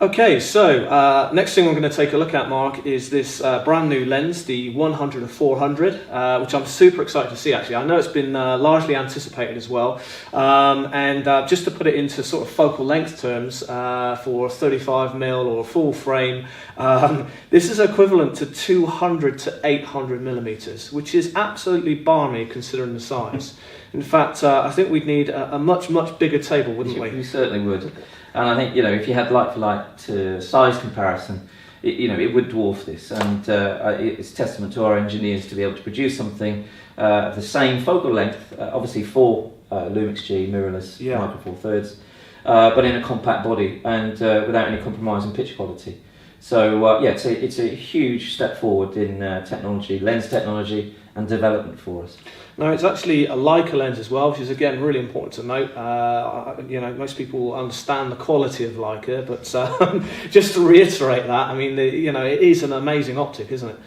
Okay, so next thing we're going to take a look at, Mark, is this brand new lens, the 100 and 400, which I'm super excited to see actually. I know it's been largely anticipated as well, and just to put it into sort of focal length terms, for 35mm or full frame, this is equivalent to 200 to 800 millimeters, which is absolutely balmy considering the size. In fact, I think we'd need a much bigger table, wouldn't we? We certainly would. And I think, if you had like-for-like to size comparison, it would dwarf this. And it's testament to our engineers to be able to produce something of the same focal length, obviously for Lumix G, mirrorless, micro four thirds, but in a compact body and without any compromise in picture quality. So it's a huge step forward in technology, lens technology and development for us. Now it's actually a Leica lens as well, which is again really important to note. Most people understand the quality of Leica, but just to reiterate that, I mean, it is an amazing optic, isn't it?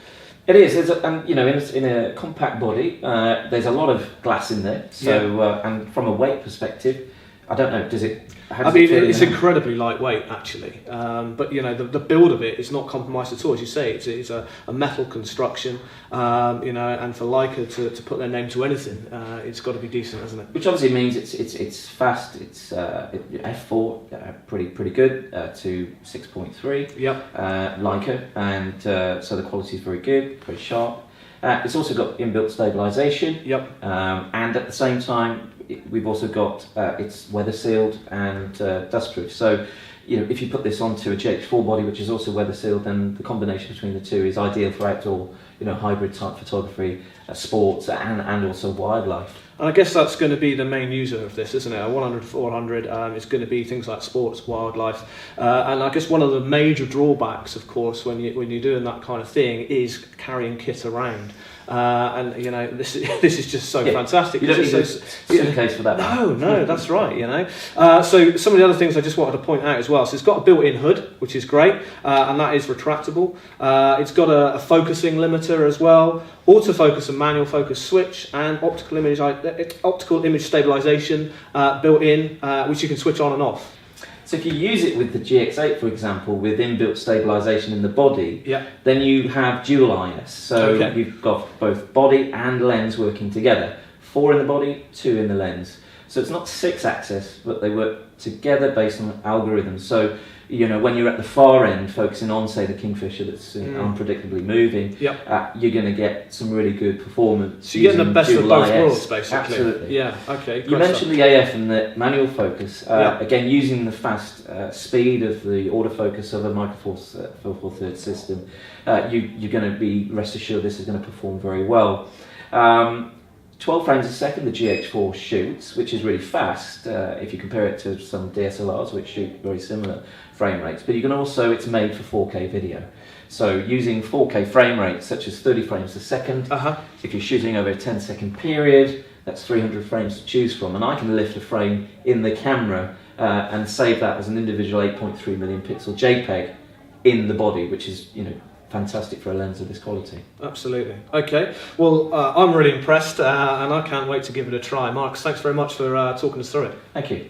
It is, in a compact body, there's a lot of glass in there. So, and from a weight perspective, I don't know, does it? It's incredibly lightweight actually, but the build of it is not compromised at all. As you say, it's a metal construction, and for Leica to put their name to anything, it's got to be decent, hasn't it? Which obviously means it's fast. It's f4, pretty good to 6.3. Yep. Leica, and so the quality is very good, very sharp. It's also got inbuilt stabilisation. Yep. And at the same time, we've also got it's weather sealed and dustproof. So, if you put this onto a GH4 body, which is also weather sealed, then the combination between the two is ideal for outdoor, hybrid type photography, sports, and also wildlife. And I guess that's going to be the main user of this, isn't it? A 100-400 is going to be things like sports, wildlife, and I guess one of the major drawbacks, of course, when you're doing that kind of thing, is carrying kit around. This is just so fantastic. You don't need a suitcase for that. No, that's right. So some of the other things I just wanted to point out as well. So it's got a built-in hood, which is great, and that is retractable. It's got a focusing limiter as well, autofocus and manual focus switch, and optical image stabilization built in, which you can switch on and off. So if you use it with the GX8, for example, with inbuilt stabilisation in the body, then you have dual IS. So you've got both body and lens working together. 4 in the body, 2 in the lens. So it's not 6-axis, but they work together based on algorithms. So, when you're at the far end, focusing on, say, the kingfisher that's unpredictably moving, you're going to get some really good performance. So you're getting the best of both worlds, basically. Absolutely. Yeah, okay. You mentioned the AF and the manual focus. Again, using the fast speed of the autofocus of a micro four four-thirds system, you're going to be rest assured this is going to perform very well. 12 frames a second the GH4 shoots, which is really fast if you compare it to some DSLRs which shoot very similar frame rates. But you can also, it's made for 4K video. So using 4K frame rates such as 30 frames a second, if you're shooting over a 10-second period, that's 300 frames to choose from. And I can lift a frame in the camera and save that as an individual 8.3 million pixel JPEG in the body, which is, fantastic for a lens of this quality. Absolutely. Okay. Well, I'm really impressed, and I can't wait to give it a try. Mark, thanks very much for talking us through it. Thank you.